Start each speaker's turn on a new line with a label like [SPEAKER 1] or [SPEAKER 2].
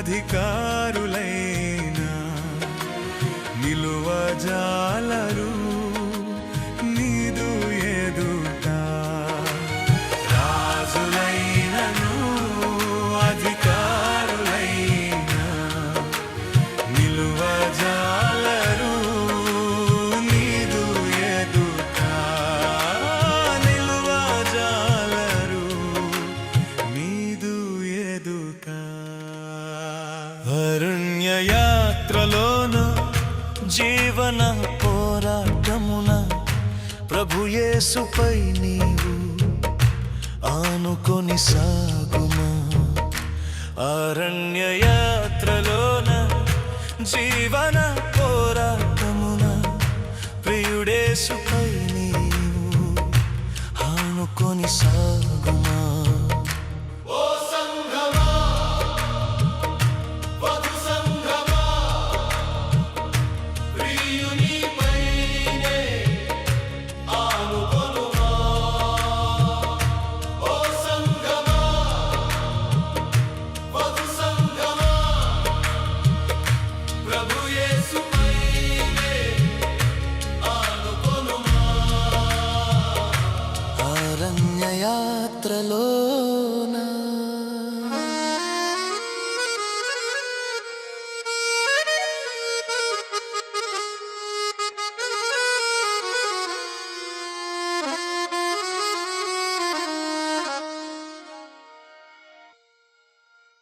[SPEAKER 1] అధికారులైనా నిలువజాలరు నీదు ఎదుట. రాజులైనను అధికారులైనా నిలువజాలరు నీదు ఎదుట. నిలువజాలరు నీదు ఎదుట. అరణ్య యాత్రలోను జీవన పోరాటమున ప్రభు యేసుపై నీవు ఆనుకొని సాగుమా. అరణ్య యాత్రలోన జీవన పోరాటమున ప్రియుడేసుపై నీవు ఆనుకొని సాగుమా.